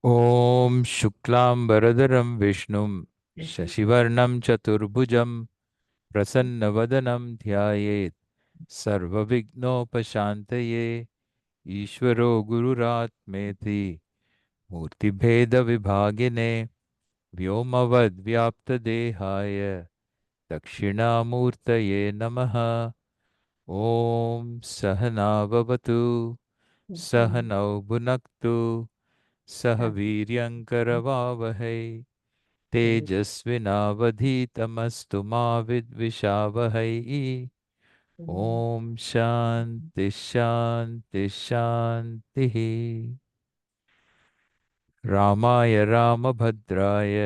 Om Shuklam Baradaram Vishnum Shashivarnam Chaturbhujam Prasanna Dhyayet Sarvavighnopashantaye Ishvaro Gururatmeti Murtibheda Vibhagine Vyomavad Vyapta Dehaya Dakshinamurtaye Namaha Om Sahana Vavatu Sahanau Bhunaktu Sahaviryankaravavahai तेजस्विनावधीतमस्तु मा विद्विषावहै ॐ शान्ति शान्ति शान्तिः रामाय रामभद्राय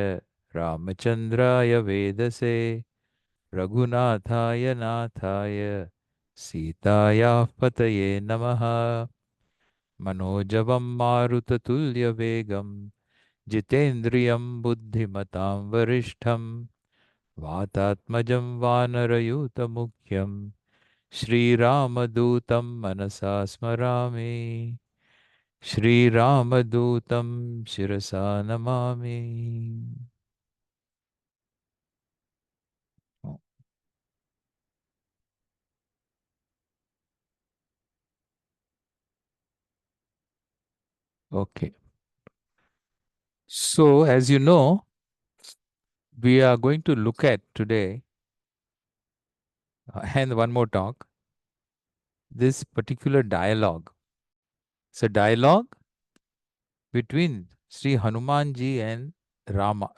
रामचन्द्राय वेदसे रघुनाथाय नाथाय सीतायाः पतये नमः मनोजवं मारुततुल्यवेगं जितेन्द्रियं बुद्धिमतां वरिष्ठं वातात्मजं वानरयूतमुख्यं श्रीरामदूतं मनसा स्मरामि श्रीरामदूतं शिरसा Namami. Okay. So, as you know, we are going to look at today, and one more talk, this particular dialogue. It's a dialogue between Sri Hanumanji and Ravana,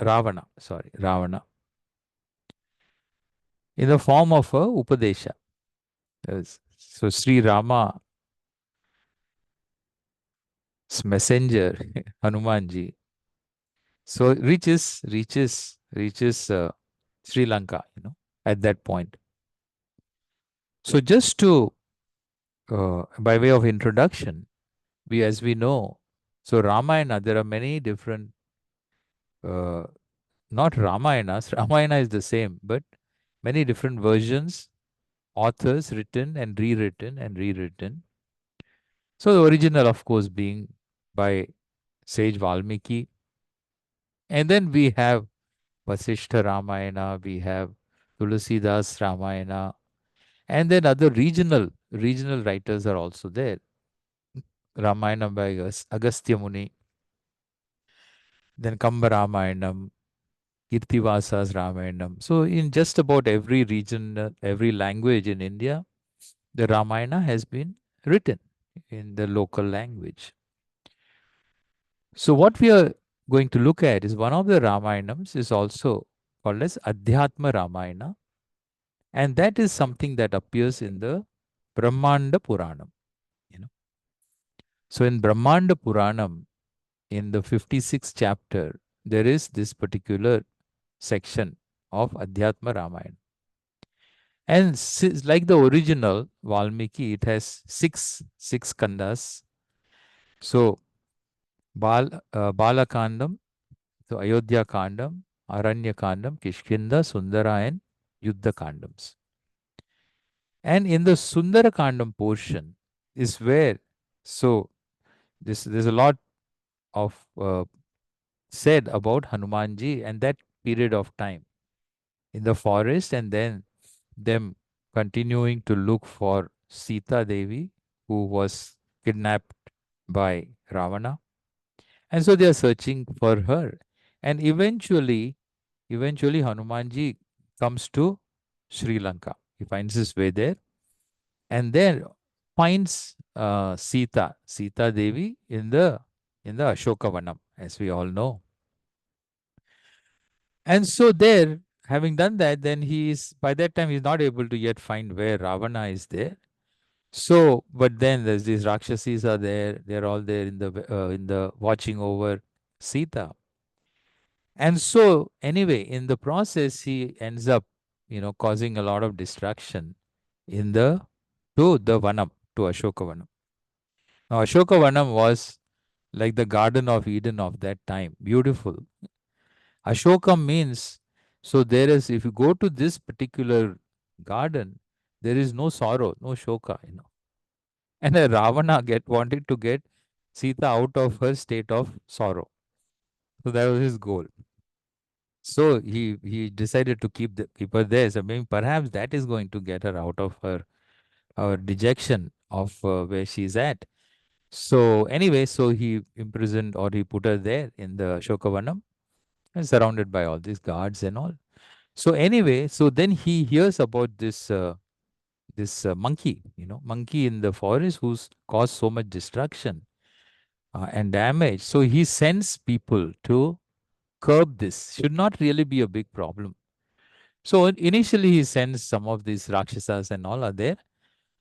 in the form of a Upadesha. Yes. So Sri Rama's messenger, Hanumanji, so reaches Sri Lanka, at that point. So just to, by way of introduction, as we know, so Ramayana, there are many different, uh, not Ramayanas. Ramayana is the same, but many different versions, authors written and rewritten and rewritten. So the original, of course, being by sage Valmiki. And then we have Vasishtha Ramayana, we have Tulasidas Ramayana, and then other regional writers are also there. Ramayana by Agastya Muni, then Kamba Ramayanam, Kirtivasa's Ramayanam. So in just about every region, every language in India, the Ramayana has been written in the local language. So what we are going to look at is one of the Ramayanams is also called as Adhyatma Ramayana, and that is something that appears in the Brahmanda Puranam. You know, so in Brahmanda Puranam, in the 56th chapter, there is this particular section of Adhyatma Ramayana, and like the original Valmiki, it has six kandas. So Balakandam, so Ayodhya Kandam, Aranya Kandam, Kishkinda, Sundara, and Yuddha Kandams. And in the Sundara Kandam portion is where, so there's a lot of said about Hanumanji and that period of time in the forest, and then them continuing to look for Sita Devi, who was kidnapped by Ravana. And so they are searching for her. And eventually Hanumanji comes to Sri Lanka. He finds his way there and then finds Sita Devi in the Ashoka Vanam, as we all know. And so there, having done that, then he is by that time he's not able to yet find where Ravana is there. So, but then there's these Rakshasis are there. They're all there in the watching over Sita. And so, anyway, in the process, he ends up, causing a lot of destruction in the Vanam, to Ashoka Vanam. Now, Ashoka Vanam was like the Garden of Eden of that time. Beautiful. Ashoka means, so there is, if you go to this particular garden, there is no sorrow, no shoka. And a Ravana wanted to get Sita out of her state of sorrow. So that was his goal. So he decided to keep her there. So maybe perhaps that is going to get her out of her dejection of where she's at. So anyway, so he imprisoned or he put her there in the Shokavanam and surrounded by all these guards and all. So anyway, so then he hears about this monkey, monkey in the forest who's caused so much destruction and damage. So he sends people to curb this. Should not really be a big problem. So initially he sends some of these rakshasas and all are there.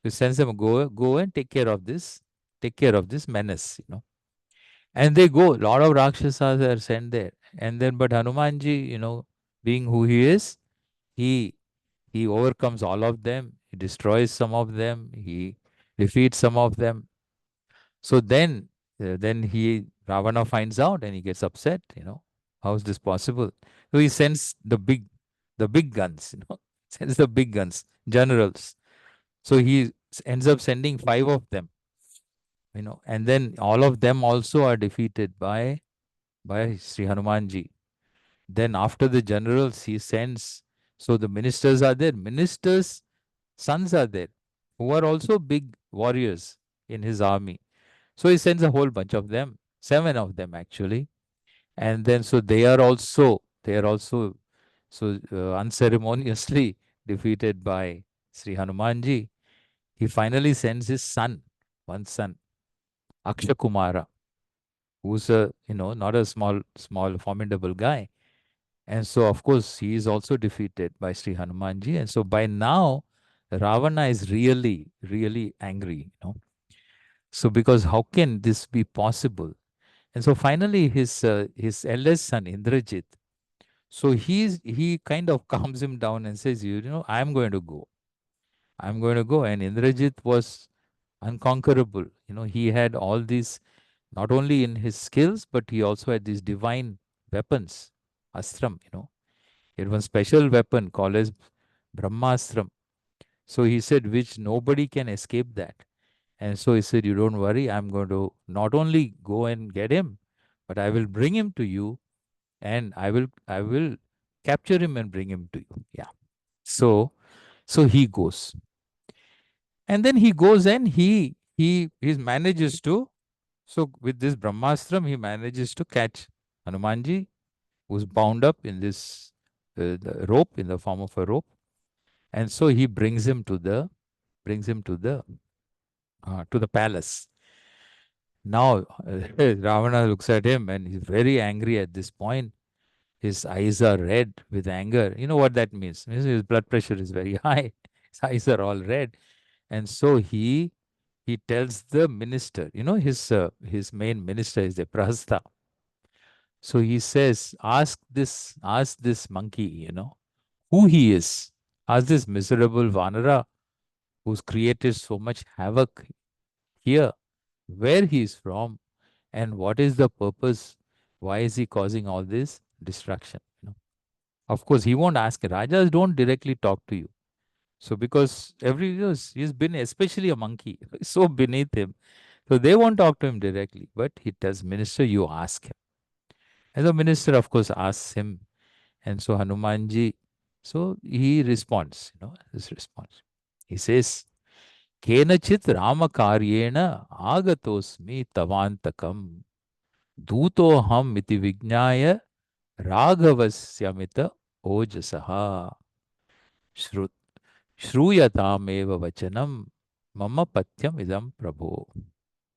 He sends them go and take care of this menace. And they go. A lot of rakshasas are sent there. And then, but Hanumanji, being who he is, he he overcomes all of them. He destroys some of them. He defeats some of them. So then Ravana finds out and he gets upset. How is this possible? So he sends the big guns. Sends the big guns, generals. So he ends up sending five of them. And then all of them also are defeated by Sri Hanumanji. Then after the generals, he sends. So the ministers are there. Ministers' sons are there, who are also big warriors in his army. So he sends a whole bunch of them, seven of them actually, and then so they are also so unceremoniously defeated by Sri Hanumanji. He finally sends his son, one son, Akshakumara, who's not a small formidable guy. And so of course he is also defeated by Sri Hanumanji. And so by now Ravana is really, really angry. So because how can this be possible? And so finally his eldest son Indrajit, so he kind of calms him down and says, I'm going to go. I'm going to go. And Indrajit was unconquerable. He had all these, not only in his skills, but he also had these divine weapons, astram. He had one special weapon called as Brahmastram. So he said, which nobody can escape that. And so he said, you don't worry, I'm going to not only go and get him, but I will bring him to you and I will capture him and bring him to you. Yeah. So he goes. And then he goes and he manages to, so with this Brahmastram, he manages to catch Hanumanji, who's bound up in this the rope, in the form of a rope. And so he brings him to the palace. Now Ravana looks at him and he's very angry at this point. His eyes are red with anger. You know what that means? It means his blood pressure is very high. His eyes are all red. And so he tells the minister, his main minister is the Prahasta. So he says, ask this monkey, who he is. Ask this miserable Vanara who's created so much havoc here, where he is from, and what is the purpose. Why is he causing all this destruction? Of course, he won't ask. Rajas don't directly talk to you. So because every years he's been, especially a monkey, so beneath him. So they won't talk to him directly. But he tells minister, you ask him. And the minister, of course, asks him. And so Hanumanji, so he responds, his response. He says, Kenachit Rama Karyena Agatosmi Tavantakam Duto Ham Iti Vignaya Ragavasyamita Ojasaha Shrut Shruyatameva Vachanam Mama Patyam Idam Prabhu.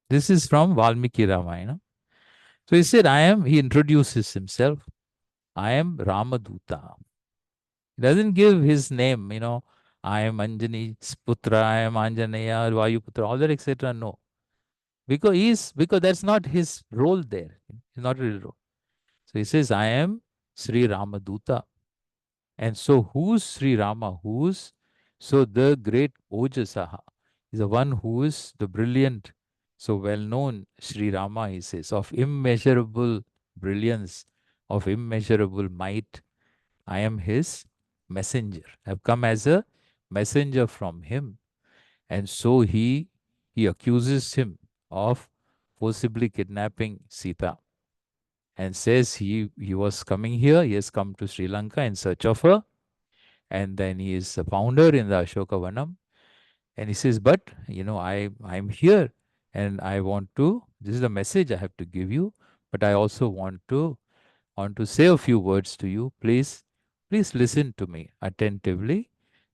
This is from Valmiki Ramayana. So he introduces himself. I am Ramaduta. He doesn't give his name, I am Anjani's Putra, I am Anjaneya, Vayuputra, all that, etc. No. Because that's not his role there. It's not his role. So he says, I am Sri Ramaduta. And so who's Sri Rama? So the great Ojasaha is the one who is the brilliant, so well known Sri Rama, he says, of immeasurable brilliance, of immeasurable might. I am his messenger. I've come as a messenger from him. And so he accuses him of forcibly kidnapping Sita. and says he was coming here. He has come to Sri Lanka in search of her. And then he is a founder in the Ashoka Vanam. And he says, but, I'm here and I want to, this is the message I have to give you, but I also want to say a few words to you. Please listen to me attentively.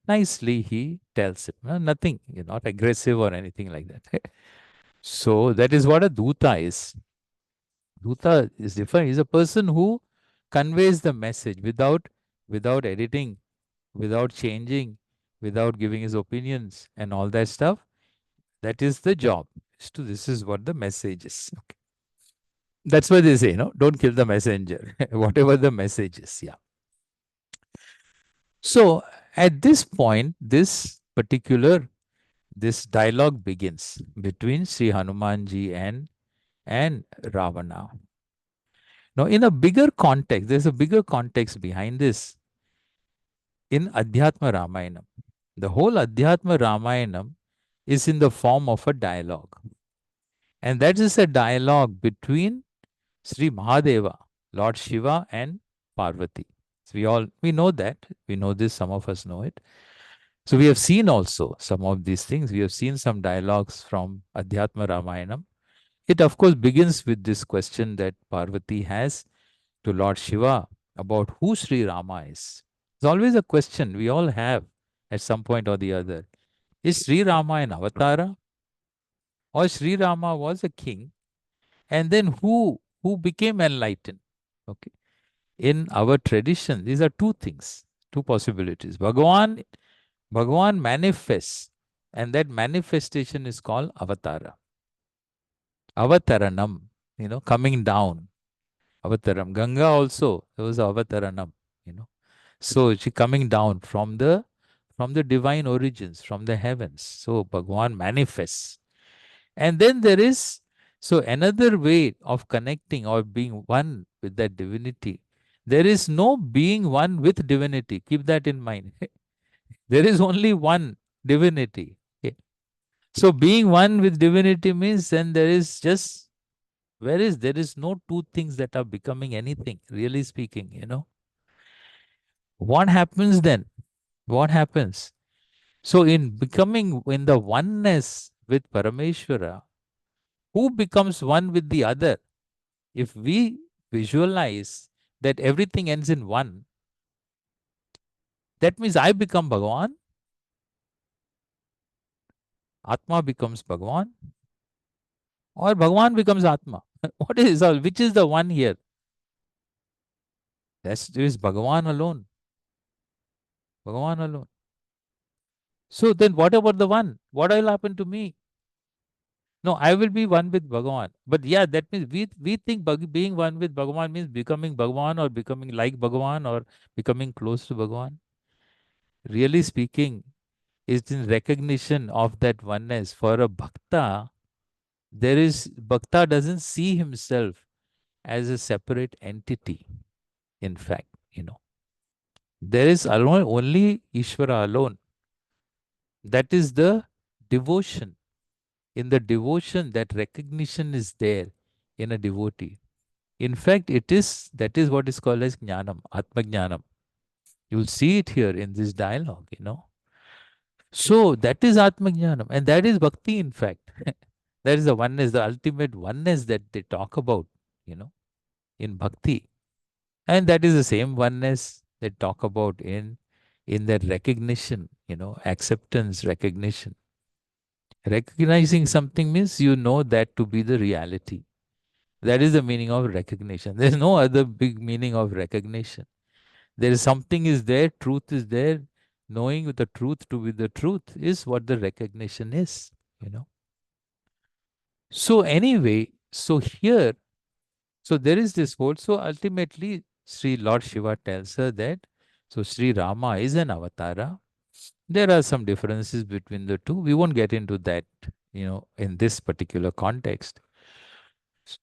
Nicely, he tells him. No, nothing, you're not aggressive or anything like that. So that is what a Duta is. Duta is different. He's a person who conveys the message without editing, without changing, without giving his opinions and all that stuff. That is the job. This is what the message is. Okay. That's why they say, don't kill the messenger, whatever the message is. Yeah. So at this point, this dialogue begins between Sri Hanumanji and Ravana. Now, in a bigger context, there's a bigger context behind this in Adhyatma Ramayana. The whole Adhyatma Ramayana is in the form of a dialogue. And that is a dialogue between Sri Mahadeva, Lord Shiva, and Parvati. So we know that. We know this, some of us know it. So we have seen also some of these things. We have seen some dialogues from Adhyatma Ramayana. It of course begins with this question that Parvati has to Lord Shiva about who Sri Rama is. It's always a question we all have at some point or the other. Is Sri Rama an avatara? Or Sri Rama was a king? And then who became enlightened? Okay. In our tradition, these are two things, two possibilities. Bhagavan manifests, and that manifestation is called avatara. Avataranam, coming down. Avataram. Ganga also, there was avataranam, you know. So she coming down from the divine origins, from the heavens. So Bhagavan manifests. And then there is so another way of connecting or being one with that divinity. There is no being one with divinity. Keep that in mind. There is only one divinity. Okay. So being one with divinity means then there is just, whereas there is no two things that are becoming anything, really speaking. What happens then? What happens? So in becoming in the oneness with Parameshwara, who becomes one with the other? If we visualize that everything ends in one, that means I become Bhagavan, Atma becomes Bhagavan, or Bhagavan becomes Atma. What is all? Which is the one here? That is Bhagavan alone. Bhagavan alone. So then what about the one? What will happen to me? No, I will be one with Bhagavan. But yeah, that means we think being one with Bhagavan means becoming Bhagavan or becoming like Bhagavan or becoming close to Bhagavan. Really speaking, it's in recognition of that oneness. For a bhakta, bhakta doesn't see himself as a separate entity. In fact, there is alone, only Ishvara alone. That is the devotion. In the devotion, that recognition is there in a devotee. In fact, that is what is called as jnanam, atma jnanam. You'll see it here in this dialogue. So that is atma jnanam, and that is bhakti. In fact, that is the oneness, the ultimate oneness that they talk about, you know, in bhakti, and that is the same oneness they talk about in that recognition, acceptance, recognition. Recognizing something means you know that to be the reality. That is the meaning of recognition. There's no other big meaning of recognition. There is something is there, truth is there. Knowing the truth to be the truth is what the recognition is. So anyway, so here, so there is this whole, so ultimately Sri Lord Shiva tells her that, so Sri Rama is an avatara. There are some differences between the two. We won't get into that, in this particular context.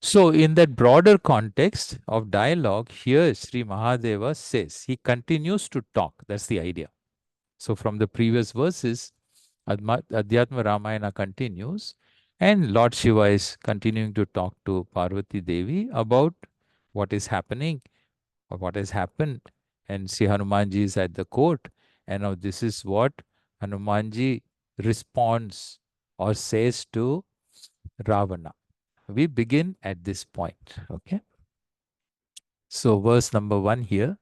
So, in that broader context of dialogue, here Sri Mahadeva says, he continues to talk. That's the idea. So, from the previous verses, Adhyatma Ramayana continues, and Lord Shiva is continuing to talk to Parvati Devi about what is happening or what has happened. And see, Hanumanji is at the court. And now this is what Hanumanji responds or says to Ravana. We begin at this point. Okay. So, verse number 1 here.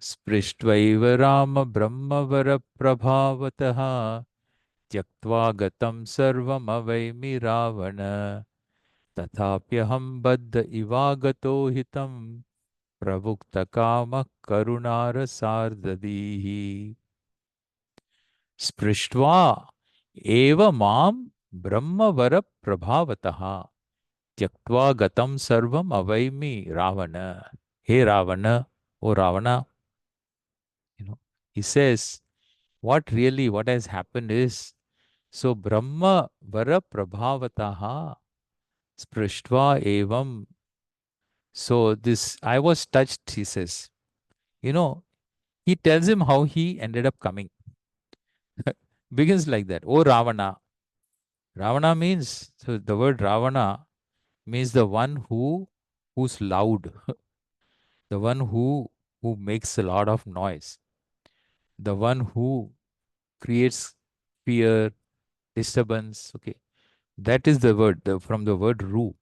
स्पृष्ट्वैव Ram ब्रह्मवरप्रभावतः त्यक्त्वा गतं सर्वमवैमि रावण तथाप्यहं बद्ध इवागतो हितं प्रवुक्तकामः करुणारसार्दधीः स्पृष्ट्वा एव मां ब्रह्मवरप्रभावतः त्यक्त्वा गतं सर्वम अवैमि Ravan. Hey Ravana, oh Ravana, he says, what has happened is, so Brahma Vara Prabhavataha Sprishtva Evam. So this, I was touched, he says. You know, he tells him how he ended up coming. Begins like that. Oh Ravana. Ravana means, so the word Ravana means the one who's loud, the one who makes a lot of noise, the one who creates fear, disturbance. Okay, that is the word from the word ru.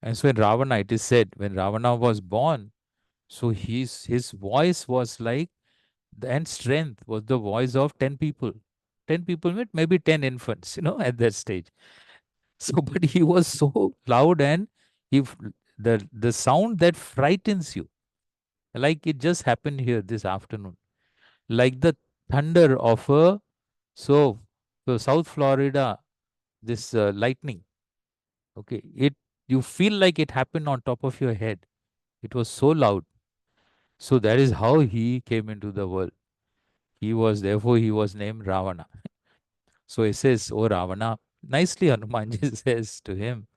And so in Ravana, it is said when Ravana was born, so his voice was like and strength was the voice of 10 people. 10 people meant maybe 10 infants. At that stage. So, but he was so loud and he the sound that frightens you, like it just happened here this afternoon, like the thunder of a so South Florida, this lightning. Okay, you feel like it happened on top of your head. It was so loud. So that is how he came into the world. Therefore he was named Ravana. So he says, "Oh Ravana," nicely Hanumanji says to him.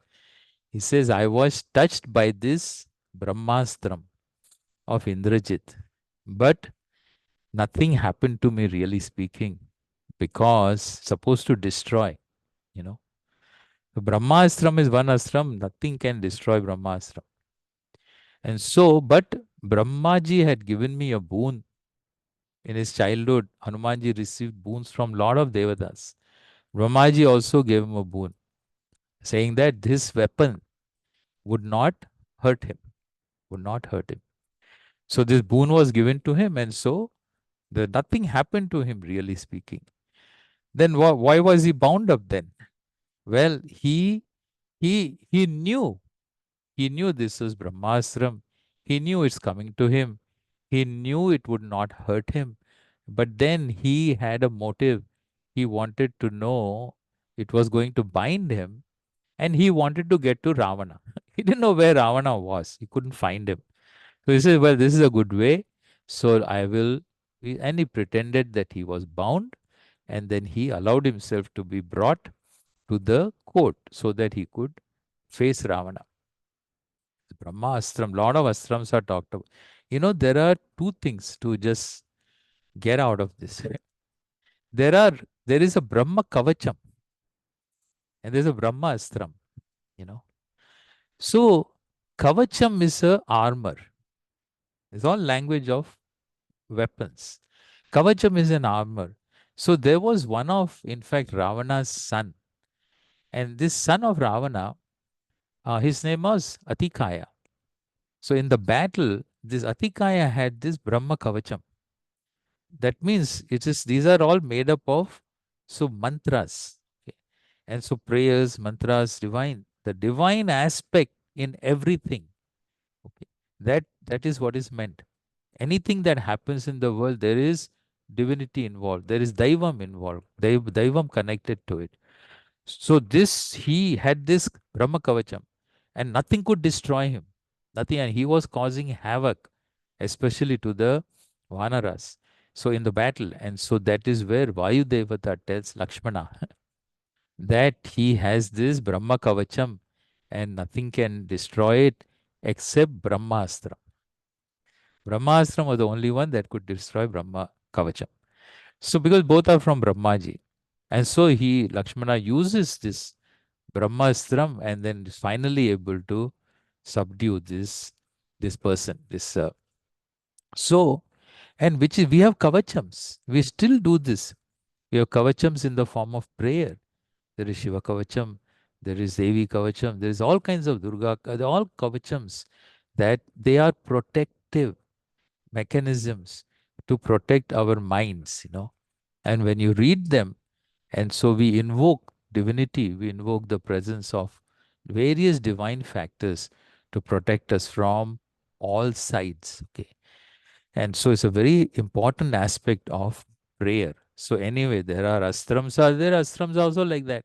He says, "I was touched by this Brahmastram of Indrajit, but nothing happened to me, really speaking, because supposed to destroy. You know." So Brahmastram is one astram, nothing can destroy Brahmastram. And so, but Brahmaji had given me a boon. In his childhood, Hanumanji received boons from Lord of Devatas. Brahmaji also gave him a boon, saying that this weapon would not hurt him, would not hurt him. So this boon was given to him, and so nothing happened to him, really speaking. Then why was he bound up then? Well, he knew. He knew this was Brahmastram. He knew it's coming to him. He knew it would not hurt him. But then he had a motive. He wanted to know it was going to bind him, and he wanted to get to Ravana. He didn't know where Ravana was. He couldn't find him. So he said, "Well, this is a good way. So I will." And he pretended that he was bound, and then he allowed himself to be brought to the court so that he could face Ravana. Brahma Astram, lot of Astrams are talked about. There are two things to just get out of this. There are there is a Brahma Kavacham and there's a Brahma Astram, you know. So Kavacham is a armor. It's all language of weapons. Kavacham is an armor. So there was one of, in fact, Ravana's son. And this son of Ravana, his name was Atikaya. So in the battle, this Atikaya had this Brahma Kavacham. That means these are all made up of mantras. Okay. And so prayers, mantras, divine, the divine aspect in everything. Okay. That is what is meant. Anything that happens in the world, there is divinity involved. There is Daivam involved. Daivam connected to it. So he had this Brahma Kavacham and nothing could destroy him. Nothing, and he was causing havoc, especially to the Vanaras. So in the battle, and so that is where Vayu Devata tells Lakshmana that he has this Brahma Kavacham and nothing can destroy it except Brahmastra. Brahmastra was the only one that could destroy Brahma Kavacham. So because both are from Brahmaji, and so Lakshmana uses this Brahmastram, and then is finally able to subdue this person. So, and which is we have kavachams. We still do this. We have kavachams in the form of prayer. There is Shiva kavacham, there is Devi kavacham, there is all kinds of Durga, they're all kavachams that they are protective mechanisms to protect our minds. And when you read them, and so we invoke divinity, we invoke the presence of various divine factors to protect us from all sides. Okay. And so it's a very important aspect of prayer. So anyway, there are astrams are there, astrams also like that.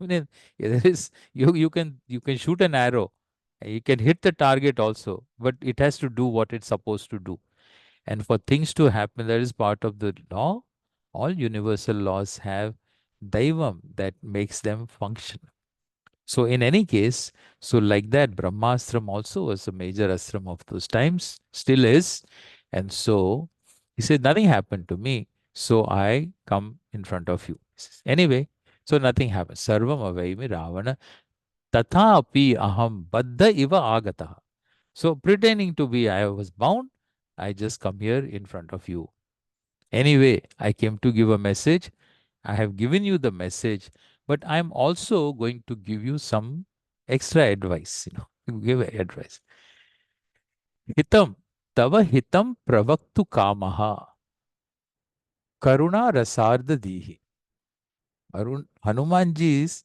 I mean, there is you can shoot an arrow, and you can hit the target also, but it has to do what it's supposed to do. And for things to happen, that is part of the law. All universal laws have daivam that makes them function. So in any case, so like that, Brahmastram also was a major astram of those times, still is. And so he said, nothing happened to me. So I come in front of you. Anyway, so nothing happened. Sarvam avaimi Ravana tatha api aham baddha iva agata. So pretending to be I was bound, I just come here in front of you. Anyway, I came to give a message. I have given you the message, but I'm also going to give you some extra advice, give advice. Hitam, tava hitam pravaktu kamaha, karuna rasarda dihi. Hanumanji is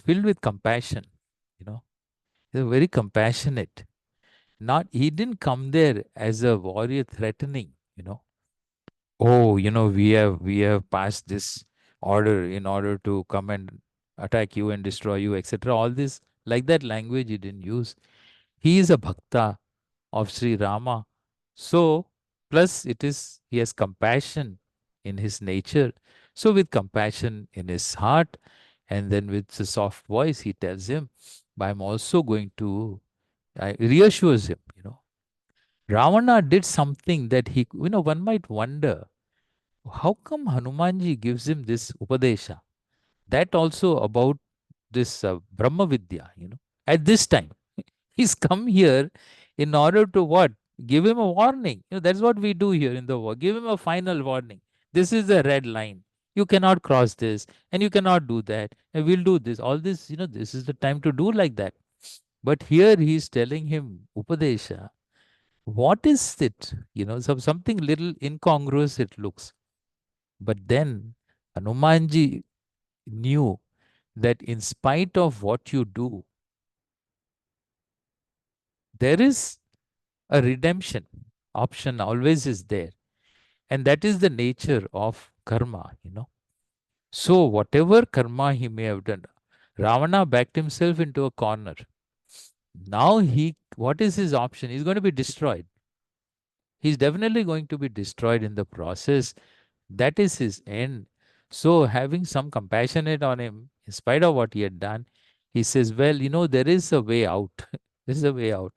filled with compassion, you know, he's very compassionate. Not, he didn't come there as a warrior threatening. Oh, we have passed this order in order to come and attack you and destroy you, etc. All this, like that language he didn't use. He is a bhakta of Sri Rama. So, plus he has compassion in his nature. So, with compassion in his heart, and then with the soft voice, he tells him, I'm also going to, reassures him. Ravana did something that one might wonder how come Hanumanji gives him this Upadesha? That also about this Brahma Vidya. At this time, he's come here in order to what? Give him a warning. That's what we do here in the war. Give him a final warning. This is the red line. You cannot cross this, and you cannot do that, and we'll do this. All this, this is the time to do like that. But here he's telling him Upadesha. What is it? Something little incongruous it looks. But then Hanumanji knew that in spite of what you do, there is a redemption option always is there. And that is the nature of karma. So whatever karma he may have done, Ravana backed himself into a corner. Now what is his option? He's going to be destroyed. He's definitely going to be destroyed in the process. That is his end. So, having some compassionate on him, in spite of what he had done, he says, well, there is a way out. There is a way out.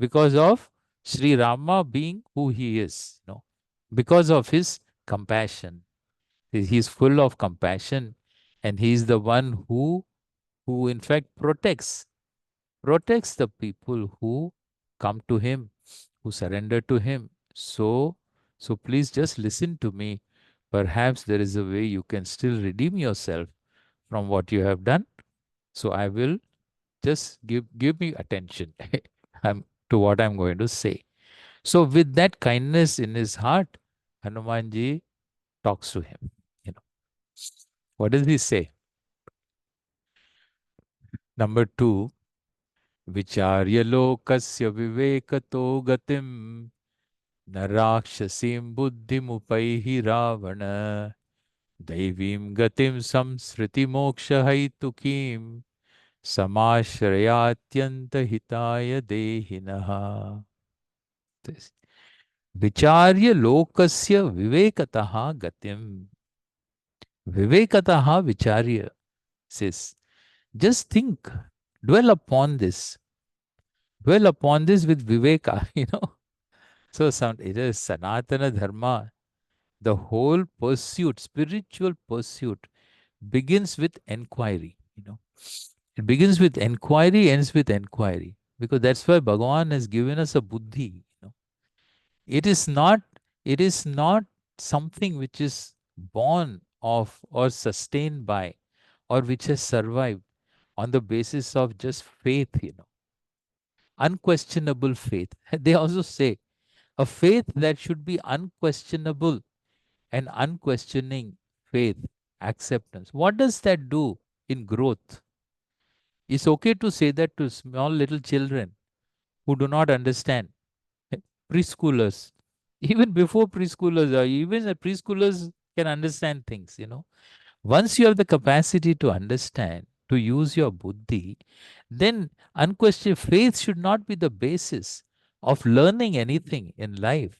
Because of Sri Rama being who he is. Because of his compassion. He's full of compassion, and he's the one who in fact protects the people who come to him, who surrender to him. So please just listen to me. Perhaps there is a way you can still redeem yourself from what you have done. So I will just give me attention to what I'm going to say. So with that kindness in his heart, Hanumanji talks to him. You know, what does he say? Number 2, Vicharya lokasya vivekato gatim न राक्षसीं बुद्धिमुपैहि रावण दैवीं गतिं संसृतिमोक्षहैतुकीं समाश्रयात्यन्तहिताय देहिनः विचार्य लोकस्य विवेकतः गतिं विवेकतः विचार्य says just think, dwell upon this with viveka. So it is Sanatana Dharma. The whole pursuit, spiritual pursuit, begins with enquiry. It begins with inquiry, ends with inquiry. Because that's why Bhagavan has given us a buddhi. It is not, it is not something which is born of or sustained by or which has survived on the basis of just faith. Unquestionable faith. They also say a faith that should be unquestionable and unquestioning faith, acceptance. What does that do in growth? It's okay to say that to small little children who do not understand. Preschoolers, even before preschoolers, or even the preschoolers can understand things. Once you have the capacity to understand, to use your buddhi, then unquestioned faith should not be the basis of learning anything in life.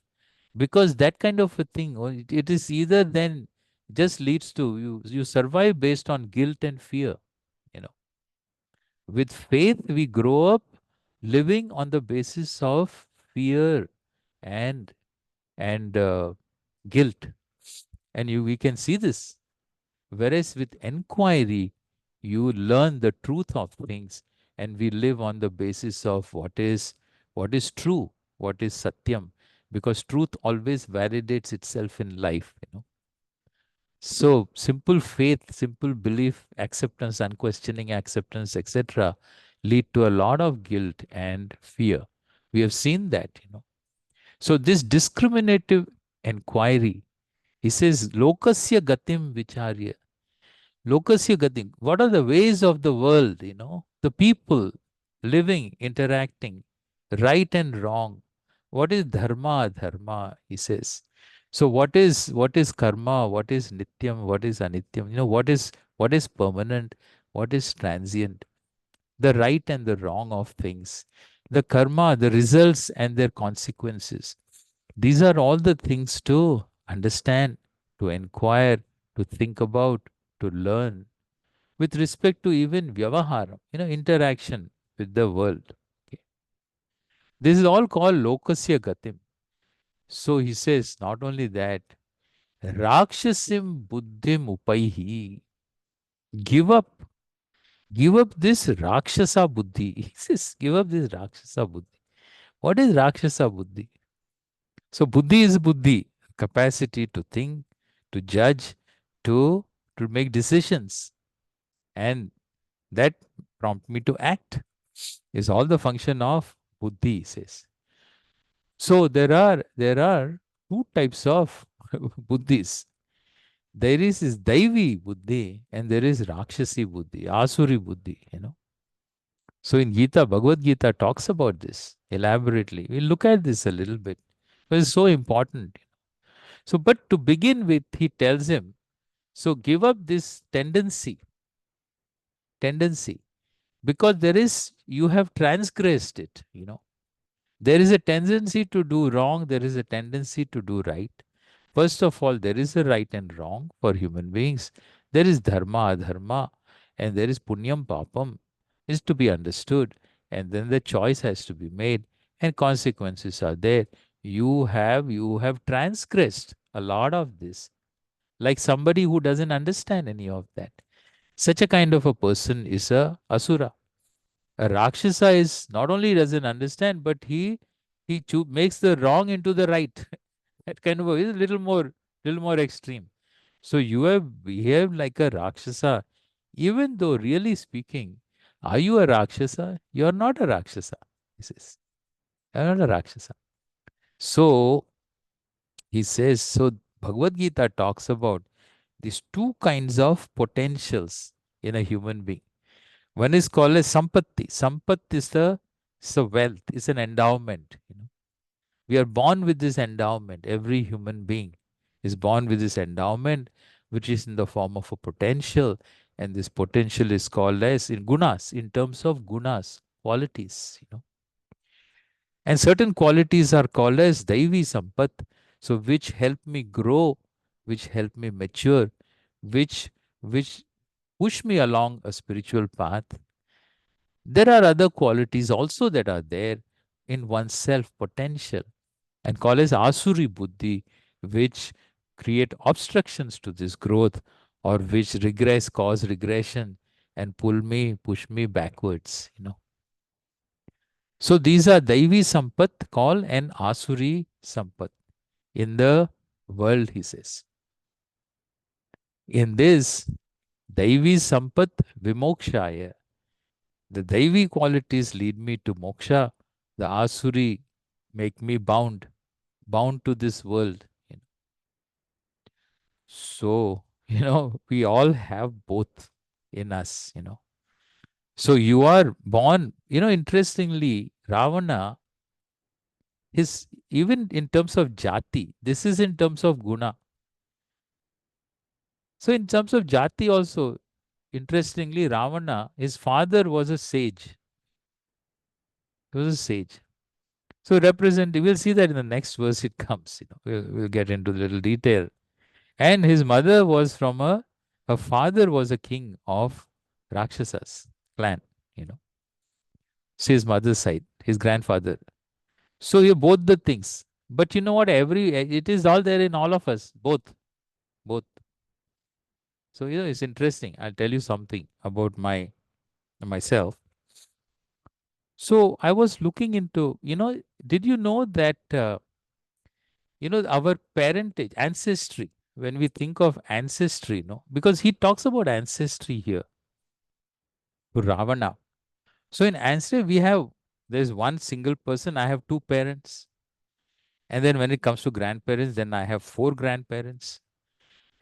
Because that kind of a thing, it is either then just leads to you survive based on guilt and fear. You know, with faith, we grow up living on the basis of fear and and guilt, and we can see this. Whereas with inquiry, you learn the truth of things, and we live on the basis of what is true, what is satyam, because truth always validates itself in life. So simple faith, simple belief, acceptance, unquestioning acceptance, etc., lead to a lot of guilt and fear. We have seen that. So this discriminative inquiry, he says, lokasya gatim vicharya. Lokasya gatim. What are the ways of the world? The people living, interacting, right and wrong. What is dharma, dharma? He says. So what is karma? What is nityam? What is anityam? What is permanent? What is transient? The right and the wrong of things. The karma, the results and their consequences. These are all the things to understand, to inquire, to think about, to learn with respect to even vyavaharam, interaction with the world. Okay. This is all called lokasya gatim. So he says, not only that, rakshasim buddhim upaihi. Give up, give up this rakshasa buddhi. He says, give up this rakshasa buddhi. What is rakshasa buddhi? So buddhi is buddhi, capacity to think, to judge, to to make decisions, and that prompt me to act. Is all the function of buddhi, he says. So there are two types of buddhis. There is this daivi buddhi and there is rakshasi buddhi, asuri buddhi. So in Gita, Bhagavad Gita talks about this elaborately. We'll look at this a little bit. But it's so important. So, but to begin with, he tells him, so give up this tendency, because you have transgressed it. There is a tendency to do wrong, there is a tendency to do right. First of all, there is a right and wrong for human beings. There is dharma, adharma, and there is punyam, papam, is to be understood. And then the choice has to be made, and consequences are there. You have transgressed a lot of this, like somebody who doesn't understand any of that. Such a kind of a person is a asura. A Rakshasa is not only doesn't understand, but he makes the wrong into the right. That kind of is a little more extreme. So you have behaved like a Rakshasa, even though really speaking, are you a Rakshasa? You are not a Rakshasa. He says, you are not a Rakshasa. So he says, so Bhagavad Gita talks about these two kinds of potentials in a human being. One is called as sampatti. Sampatti is the wealth, is an endowment. We are born with this endowment. Every human being is born with this endowment, which is in the form of a potential. And this potential is called as in gunas, in terms of gunas, qualities. And certain qualities are called as Daivi Sampat, so which help me grow, which help me mature, which push me along a spiritual path. There are other qualities also that are there in oneself potential and called as Asuri Buddhi, which create obstructions to this growth or which cause regression and push me backwards, So these are Daivi Sampat called an Asuri Sampat in the world, he says. In this, Daivi Sampat Vimokshaya, the Daivi qualities lead me to moksha, the Asuri make me bound to this world. So, we all have both in us. So you are born, interestingly, Ravana, his even in terms of jati, this is in terms of guna. So in terms of jati also, interestingly, Ravana, his father was a sage. He was a sage. So represent, we'll see that in the next verse it comes. We'll get into little detail. And his mother was her father was a king of Rakshasas clan, you know. So his mother's side, his grandfather. So you both the things. But you know what? It is all there in all of us, both. So it's interesting. I'll tell you something about myself. So I was looking into, did you know that our parentage, ancestry? When we think of ancestry, because he talks about ancestry here, Ravana. So in ancestry, there's one single person. I have two parents, and then when it comes to grandparents, then I have four grandparents.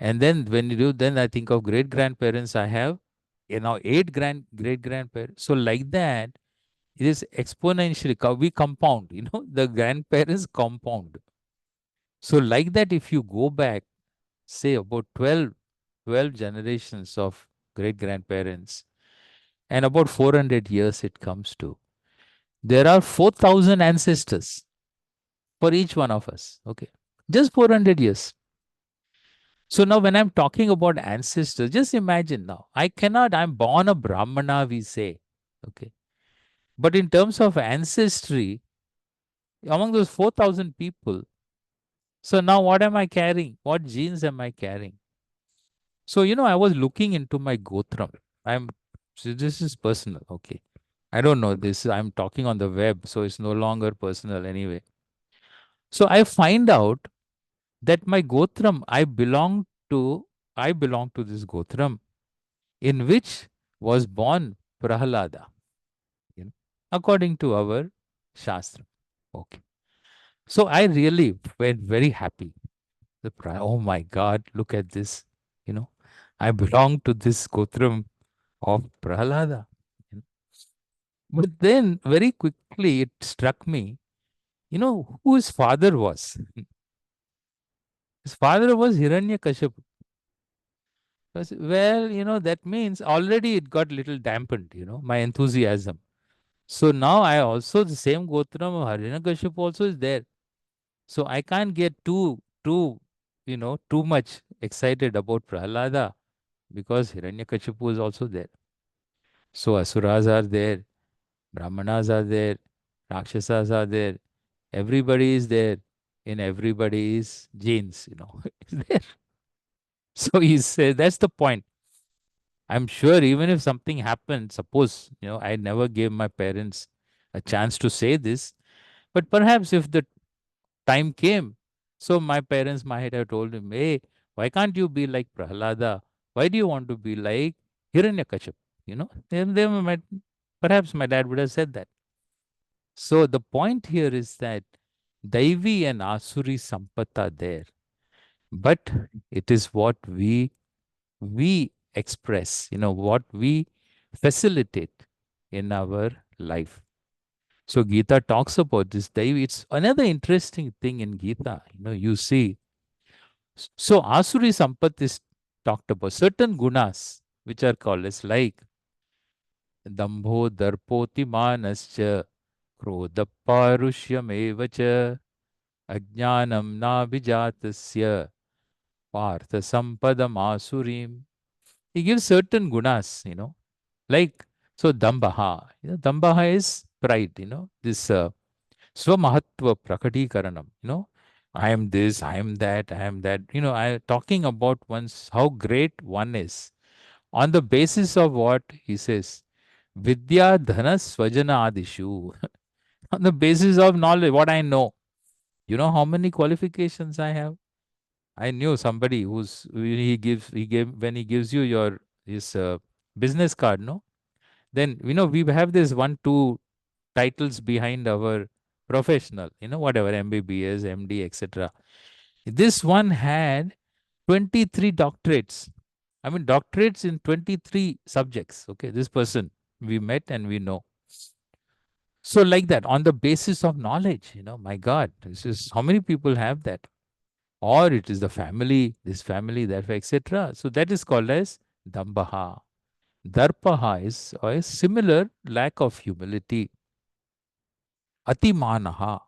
And then when you do, then I think of great grandparents. I have, eight great grandparents. So like that, it is exponentially. We compound. The grandparents compound. So like that, if you go back, say about 12 generations of great grandparents, and about 400 years it comes to, there are 4,000 ancestors for each one of us. Okay, just 400 years. So now when I'm talking about ancestors, just imagine now, I'm born a Brahmana, we say. Okay. But in terms of ancestry, among those 4,000 people, so now what am I carrying? What genes am I carrying? So, I was looking into my Gotram. So this is personal. Okay. I don't know this. I'm talking on the web, so it's no longer personal anyway. So I find out that my Gotram, I belong to this Gotram in which was born Prahalada, according to our Shastra. Okay. So I really went very happy. Oh my God, look at this. You know, I belong to this Gotram of Prahalada. you know. But then very quickly it struck me, who his father was. His father was Hiranyakashipu. Well, that means already it got little dampened, my enthusiasm. So now I also the same Gotram of Hiranyakashipu also is there. So I can't get too much excited about Prahlada because Hiranyakashipu is also there. So Asuras are there, Brahmanas are there, Rakshasas are there. Everybody is there in everybody's genes, is there. So he said that's the point. I'm sure even if something happened, suppose, I never gave my parents a chance to say this, but perhaps if the time came, so my parents might have told him, hey, why can't you be like Prahlada? Why do you want to be like Hiranyakashipu? Then perhaps my dad would have said that. So the point here is that Daivi and Asuri Sampata there, but it is what we express, what we facilitate in our life. So Gita talks about this Daivi. It's another interesting thing in Gita. You see. So Asuri Sampat is talked about certain gunas which are called as like Dambho Darpoti Manascha Krodha Parushyam Evacha Ajnanam Nabijatasya Partha Sampadam Asurim. He gives certain gunas, like so Dambaha. Dambaha is pride, this Swamahatva Prakatikaranam, I am this, I am that, I am that. I talking about one's how great one is, On the basis of what he says, Vidya Dhana Swajana Adishu. On the basis of knowledge, what I know. You know how many qualifications I have? I knew somebody who's he gave when he gives you your his business card, no? Then we have this 1 2 titles behind our professional, whatever MBBS, MD, etc. This one had 23 doctorates. I mean, doctorates in 23 subjects. Okay, this person we met and we know. So, like that, on the basis of knowledge, my God, this is how many people have that? Or it is the family, this family, that, etc. So, that is called as Dambaha. Darpaha is a similar lack of humility. Atimanaha,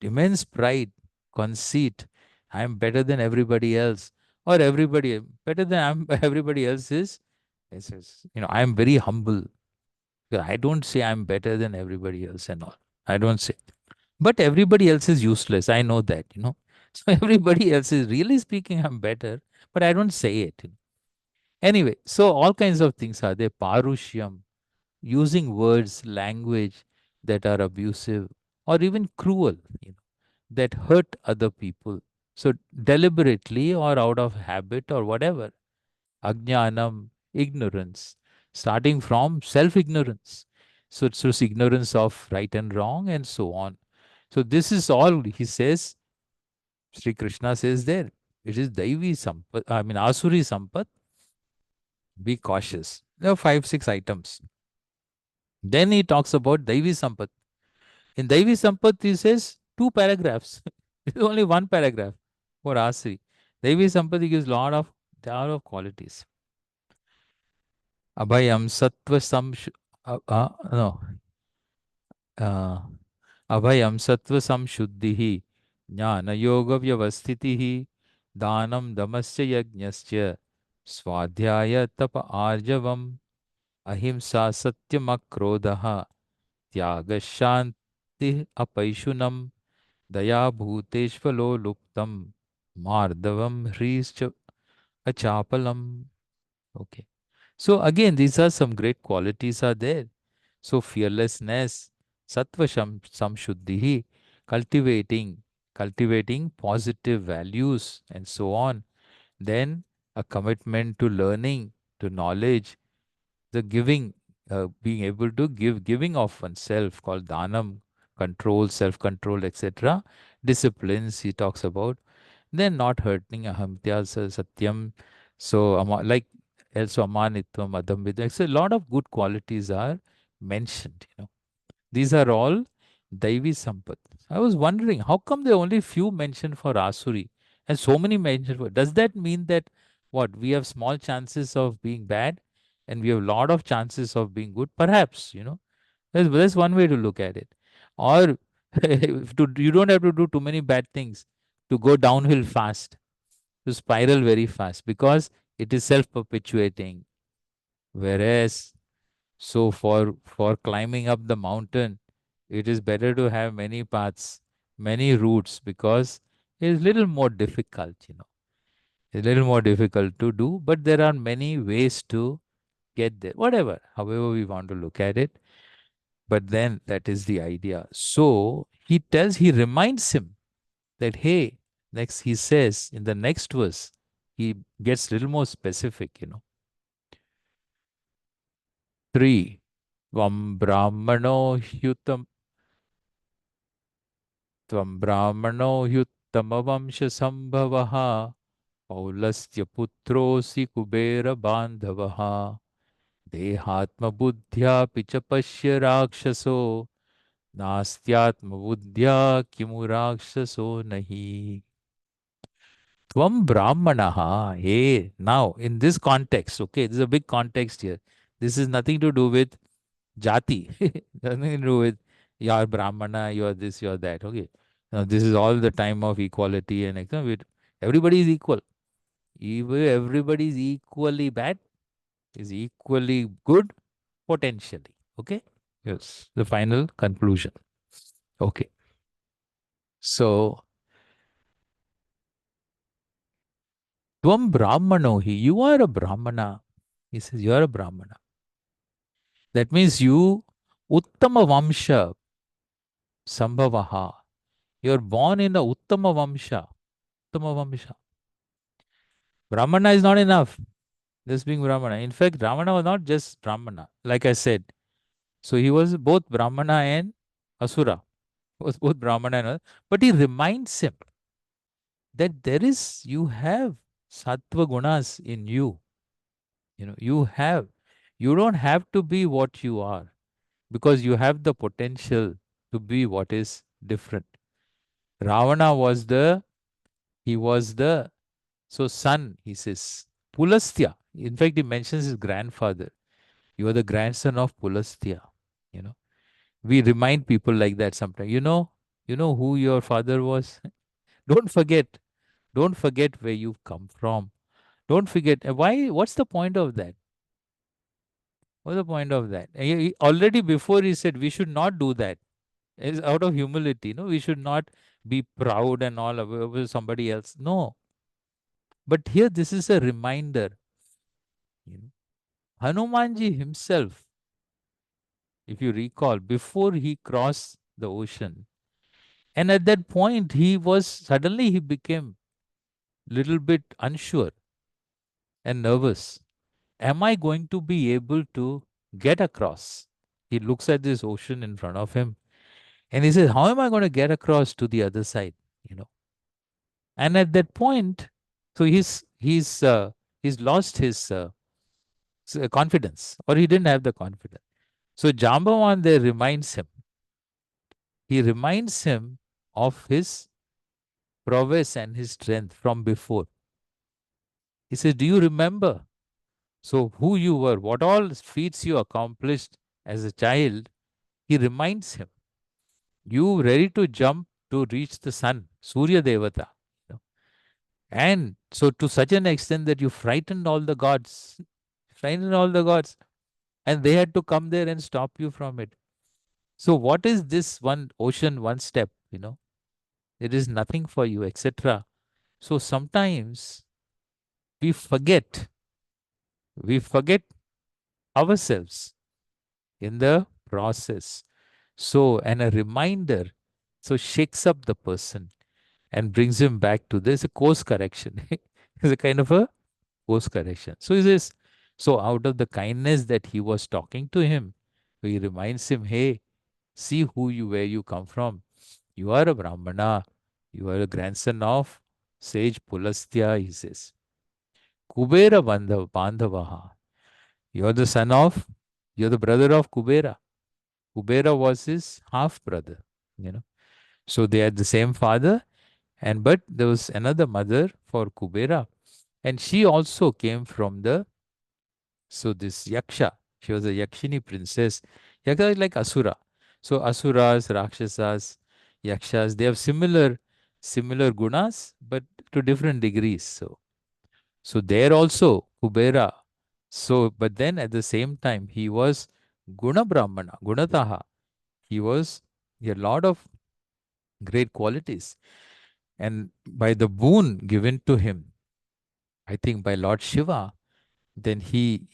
immense pride, conceit. I am better than everybody else, or everybody better than everybody else I am very humble. I don't say I'm better than everybody else and all. I don't say. But everybody else is useless. I know that. So everybody else is really speaking, I'm better, but I don't say it. Anyway, so all kinds of things are there. Parushyam, using words, language that are abusive or even cruel, that hurt other people. So deliberately or out of habit or whatever. Ajnanam, ignorance, starting from self-ignorance. So it's ignorance of right and wrong and so on. So this is all he says, Sri Krishna says there. It is Daivi Sampat, I mean Asuri Sampat, be cautious. There are 5 6 items. Then he talks about Daivi Sampat. In Daivi Sampat, he says 2 paragraphs. It's only 1 paragraph for Asri. Daivi Sampat, he gives lot of qualities. Abhayam Sattva no. Uh, Abhayam Sattva Samshuddhihi Jnana Yoga Vyavasthitihi Danam Damasya Yajnasya Swadhyaya Tapa Arjavam Ahimsa Satyamakrodaha Tyaga Shanti Apaishunam Daya Bhuteshvalo Luptam Mardavam Hrischa Achapalam. Okay. So again, these are some great qualities are there. So fearlessness, sattva samshuddhi, cultivating, cultivating positive values and so on. Then a commitment to learning, to knowledge, the giving, being able to giving of oneself called dhanam, control, self-control, etc. Disciplines he talks about. Then not hurting ahamtya satyam. So like also amanitvam, adambidya. So a lot of good qualities are mentioned. These are all Daivi Sampat. I was wondering, how come there are only few mentioned for Asuri and so many mentioned for? Does that mean that what we have small chances of being bad and we have a lot of chances of being good? Perhaps. That's one way to look at it. Or you don't have to do too many bad things to go downhill fast, to spiral very fast because it is self perpetuating. Whereas so for climbing up the mountain, it is better to have many paths, many routes because it is little more difficult. It's a little more difficult to do, but there are many ways to get there. Whatever, however we want to look at it. But then that is the idea. So he reminds him that hey, next he says in the next verse, he gets a little more specific. 3. Tvam Brahmano Hyutam त्वं ब्राह्मणो ह्युत्तमवंशसम्भवः पौलस्त्य पुत्रोऽसि कुबेरबान्धवः देहात्मबुद्ध्यापि च पश्य राक्षसो नास्त्यात्मबुद्ध्या किमु राक्षसो नहि. Tvam Brahmanaha. Hey, now in this context, okay, this is a big context here. This is nothing to do with jati, nothing to do with you're Brahmana, you're this, you're that. Okay. Now, this is all the time of equality and everybody is equal. Everybody is equally bad, is equally good, potentially. Okay. Yes. The final conclusion. Okay. So, Tvam Brahmano hi, you are a Brahmana. He says, you're a Brahmana. That means you, Uttama Vamsha Sambhavaha. You're born in a Uttama Vamsha. Uttama Vamsha. Brahmana is not enough. Just being Brahmana. In fact, Ravana was not just Brahmana, like I said. So he was both Brahmana and Asura. He was both Brahmana and but he reminds him that you have sattva gunas in you. You have. You don't have to be what you are because you have the potential to be what is different. Ravana he was the, so son, he says, Pulastya. In fact, he mentions his grandfather. You are the grandson of Pulastya. You know, we remind people like that sometimes. You know who your father was. Don't forget. Don't forget where you've come from. Don't forget. Why? What's the point of that? What's the point of that? Already before he said we should not do that. It's out of humility. No, we should not be proud and all over somebody else. No. But here this is a reminder. You know, Hanumanji himself, if you recall, before he crossed the ocean, and at that point he became little bit unsure and nervous. Am I going to be able to get across? He looks at this ocean in front of him and he says, how am I going to get across to the other side? You know. And at that point, so he's lost his confidence, or he didn't have the confidence. So Jambavan there reminds him. He reminds him of his prowess and his strength from before. He says, do you remember? So who you were, what all feats you accomplished as a child, he reminds him. You ready to jump to reach the sun, Surya Devata. You know. And so to such an extent that you frightened all the gods, frightened all the gods, and they had to come there and stop you from it. So what is this one ocean, one step, There is nothing for you, etc. So sometimes we forget ourselves in the process. So, and a reminder, so shakes up the person and brings him back to this, a course correction. It's a kind of a course correction. So he says, so out of the kindness that he was talking to him, he reminds him, hey, see where you come from. You are a Brahmana. You are a grandson of sage Pulastya, he says. Kubera Bandhavaha. You're the son of, you're the brother of Kubera. Kubera was his half brother, you know. So they had the same father, but there was another mother for Kubera, and she also came from so this Yaksha. She was a Yakshini princess. Yaksha is like Asura. So Asuras, Rakshasas, Yakshas, they have similar gunas, but to different degrees. So there also Kubera. So, but then at the same time, he was Guna Brahmana, Gunataha. He was a lot of great qualities. And by the boon given to him, I think by Lord Shiva, then he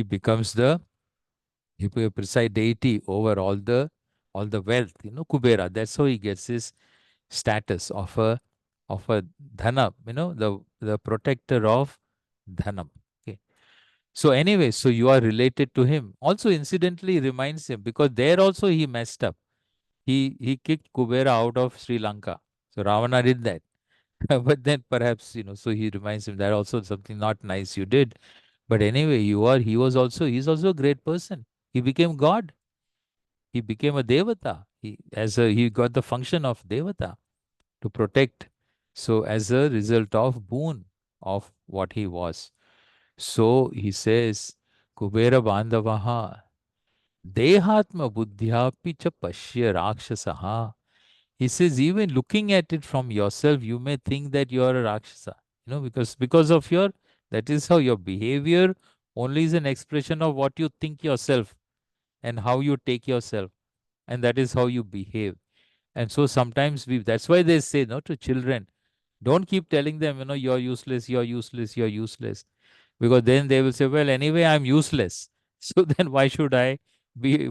becomes the precise deity over all the wealth, Kubera. That's how he gets his status of a dhana, the protector of dhanam. Okay. So anyway, so you are related to him. Also, incidentally, reminds him because there also he messed up. He kicked Kubera out of Sri Lanka. So Ravana did that. But then perhaps, so he reminds him that also something not nice you did. But anyway, he's also a great person. He became God. He became a Devata. He got the function of Devata to protect. So as a result of boon of what he was. So he says, Kubera Bandhavaha, Dehatma Buddhyapi cha Pashya Rakshasaha. He says, even looking at it from yourself, you may think that you are a Rakshasa. Because of that is how your behavior only is an expression of what you think yourself and how you take yourself. And that is how you behave. And so sometimes that's why they say, no, to children, don't keep telling them, you're useless, you're useless, you're useless. Because then they will say, well, anyway, I'm useless. So then why should I be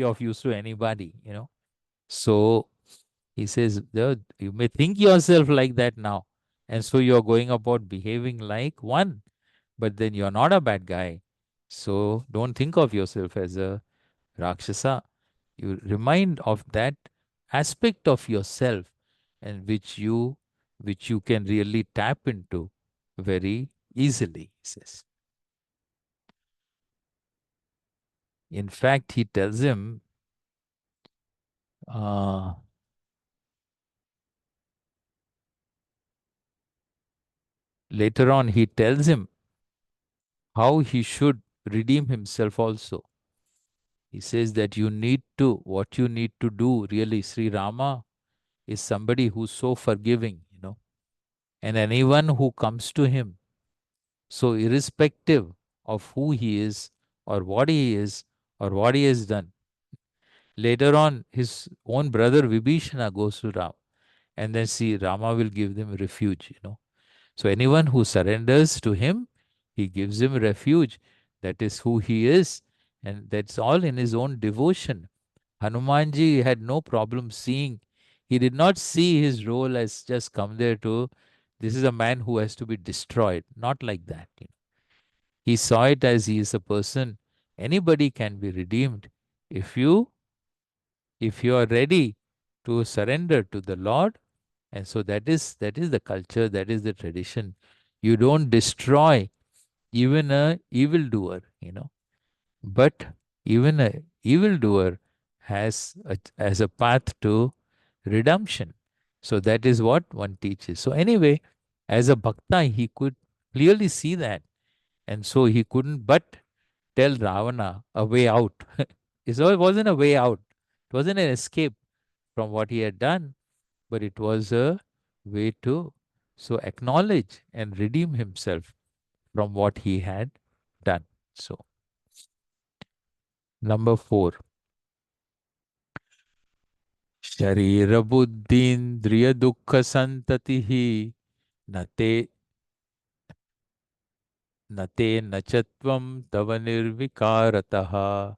of use to anybody? So he says, you may think yourself like that now. And so you're going about behaving like one, but then you're not a bad guy. So don't think of yourself as a Rakshasa. You remind of that aspect of yourself and which you can really tap into very easily, he says. In fact, he tells him, uh, later on, he tells him how he should redeem himself also. He says that what you need to do really, Sri Rama is somebody who's so forgiving, and anyone who comes to him, so irrespective of who he is or what he is or what he has done, later on, his own brother Vibhishana goes to Ram, and then see Rama will give them refuge. So anyone who surrenders to him, he gives him refuge. That is who he is. And that's all in his own devotion. Hanumanji had no problem seeing. He did not see his role as just come there to, this is a man who has to be destroyed. Not like that. He saw it as he is a person. Anybody can be redeemed if you are ready to surrender to the Lord. And so that is the culture, that is the tradition. You don't destroy even a evildoer. But even a evildoer has a path to redemption. So that is what one teaches. So anyway, as a bhakta, he could clearly see that. And so he couldn't but tell Ravana a way out. So it wasn't a way out. It wasn't an escape from what he had done, but it was a way to so acknowledge and redeem himself from what he had done. So, number 4, Sharira Buddhindriya Dukkha Santatihi Nate Nate Nachatvam Tava Nirvikarataha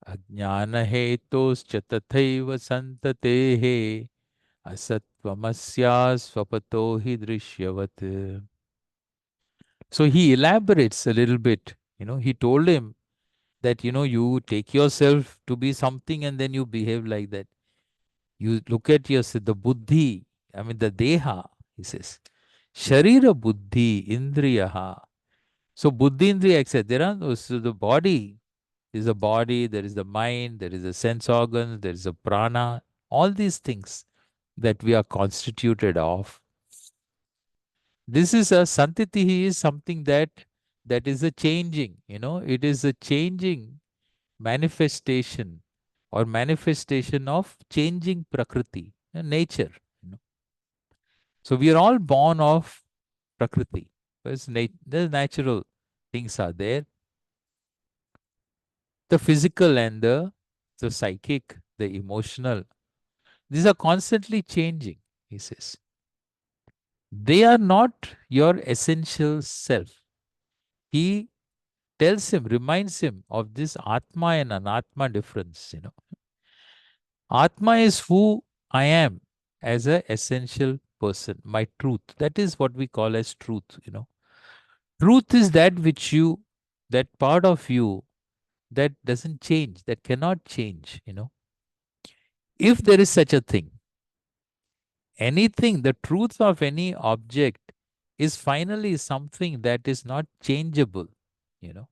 Ajnana Hetoscha Tathaiva Santatehe Asatvamasya Swapato Hi Drishyavat. So he elaborates a little bit. He told him that, you take yourself to be something and then you behave like that. You look at yourself, the buddhi, I mean the deha, he says. Sharira buddhi indriyaha. So buddhi indriya, etc. So the body is the body, there is the mind, there is the sense organs, there is the prana, all these things that we are constituted of. This is a santiti is something that is a changing, it is a changing manifestation or manifestation of changing prakriti, nature. you know. So we are all born of prakriti. The natural things are there. The physical and the psychic, the emotional, these are constantly changing, he says. They are not your essential self. He tells him, reminds him of this Atma and Anatma difference. Atma is who I am as a essential person, my truth. That is what we call as truth. Truth is that part of you that doesn't change, that cannot change. If there is such a thing, anything, the truth of any object is finally something that is not changeable, you know,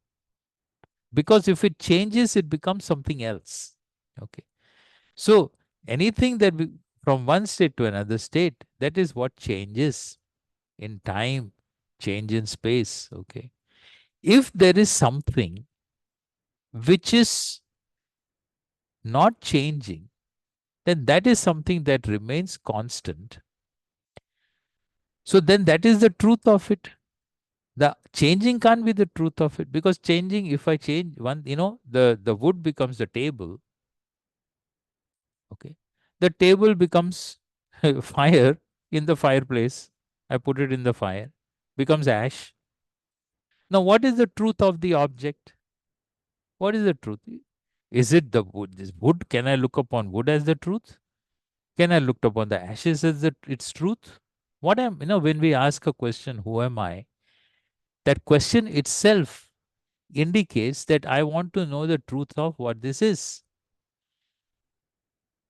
because if it changes, it becomes something else. Okay. So anything from one state to another state, that is what changes in time, change in space. Okay. If there is something which is not changing, then that is something that remains constant. So then that is the truth of it. The changing can't be the truth of it, because changing, if I change one, the wood becomes the table. Okay. The table becomes fire in the fireplace. I put it in the fire, becomes ash. Now, what is the truth of the object? What is the truth? Is it the wood? This wood? Can I look upon wood as the truth? Can I look upon the ashes as its truth? What am, when we ask a question, who am I? That question itself indicates that I want to know the truth of what this is.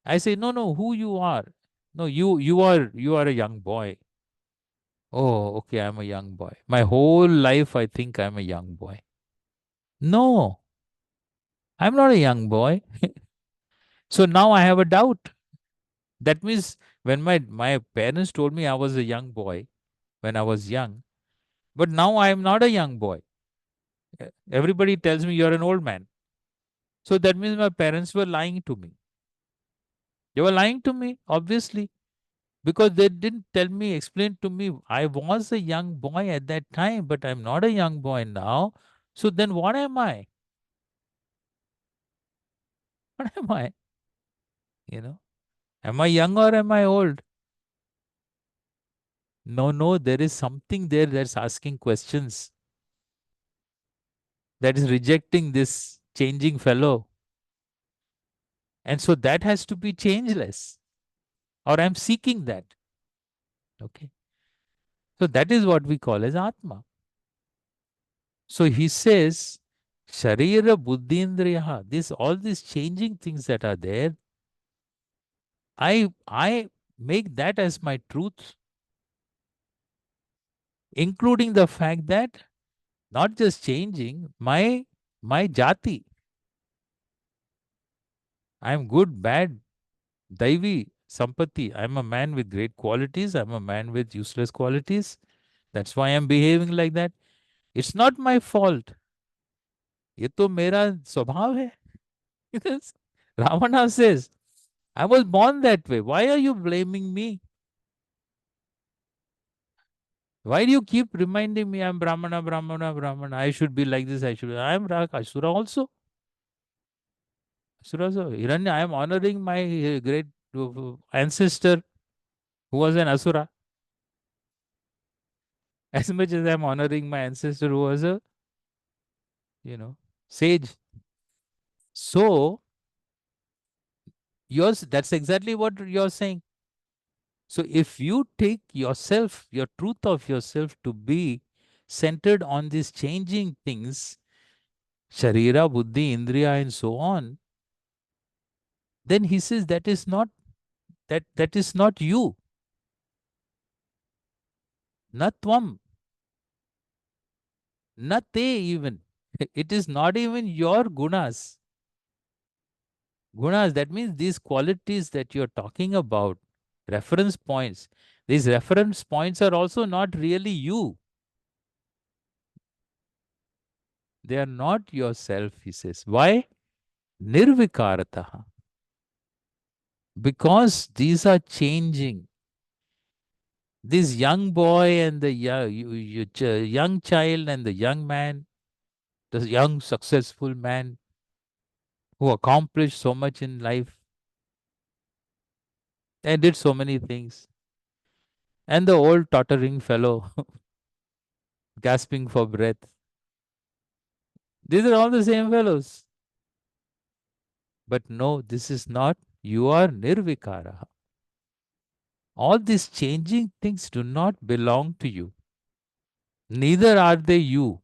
I say, no, no, who you are. No, you are a young boy. Oh, okay, I'm a young boy. My whole life I think I'm a young boy. No, I'm not a young boy. So now I have a doubt. That means when my parents told me I was a young boy when I was young, but now I am not a young boy. Everybody tells me you're an old man. So that means my parents were lying to me. They were lying to me, obviously, because they didn't tell me, explain to me. I was a young boy at that time, but I'm not a young boy now. So then what am I? What am I? You know, am I young or am I old? No, no, there is something there that's asking questions, that is rejecting this changing fellow. And so that has to be changeless, or I'm seeking that. Okay. So that is what we call as Atma. So he says, Sharira Buddhindriyaha, this all these changing things that are there, I make that as my truth, including the fact that not just changing, my jati. I'm good, bad, Daivi, Sampati. I'm a man with great qualities. I'm a man with useless qualities. That's why I'm behaving like that. It's not my fault. ये तो मेरा स्वभाव है. Because Ravana says, I was born that way. Why are you blaming me? Why do you keep reminding me I'm Brahmana, Brahmana, Brahmana? I should be like this. I should. I am Asura also. Asura also. Hiranya, I am honoring my great ancestor who was an Asura. As much as I'm honoring my ancestor who was a, sage. So, that's exactly what you're saying. So, if you take yourself, your truth of yourself to be centered on these changing things, Sharira, Buddhi, Indriya, and so on, then he says that is not you, not tvam, not they even. It is not even your gunas. Gunas, that means these qualities that you're talking about, reference points. These reference points are also not really you. They are not yourself, he says. Why? Nirvikarataha. Because these are changing. This young boy and the young child and the young man, the young successful man who accomplished so much in life and did so many things, and the old tottering fellow gasping for breath. These are all the same fellows. But no, this is not. You are nirvikara. All these changing things do not belong to you. Neither are they you,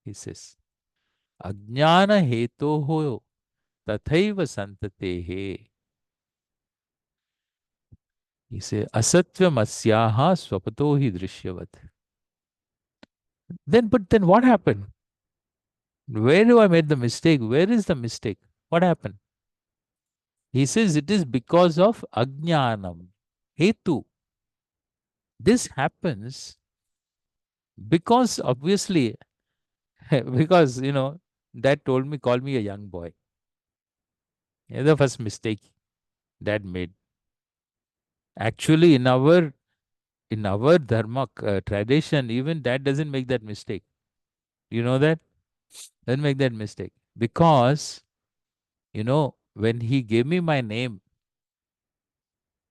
he says. Ajnana hetoho tathaiva santatehe. He says, asatyam asyaha swapato hi drishyavat. But then what happened? Where do I made the mistake? Where is the mistake? What happened? He says it is because of ajnanam. Hetu. This happens because obviously, because, dad called me a young boy. Yeah, the first mistake dad made. Actually, in our dharma tradition, even dad doesn't make that mistake. You know that? Doesn't make that mistake. Because, when he gave me my name,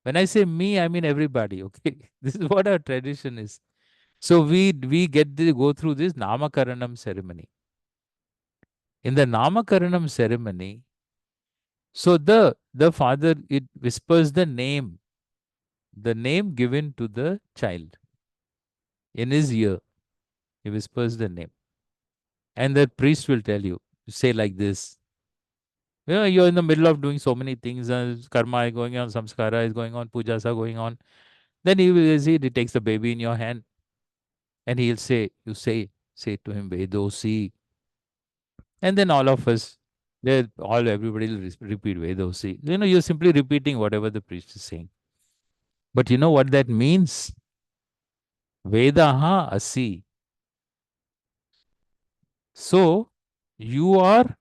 when I say me, I mean everybody, okay? This is what our tradition is. So we go through this Namakaranam ceremony. In the Namakaranam ceremony, so the father it whispers the name given to the child in his ear. He whispers the name, and the priest will tell you, say like this. You know, you're in the middle of doing so many things. Karma is going on, samskara is going on, pujas are going on. Then he will see he takes the baby in your hand, and he'll say, you say to him, Vedosi. And then all of us, everybody will repeat Vedosi. You know, you're simply repeating whatever the priest is saying. But you know what that means? Vedaha asi. So you are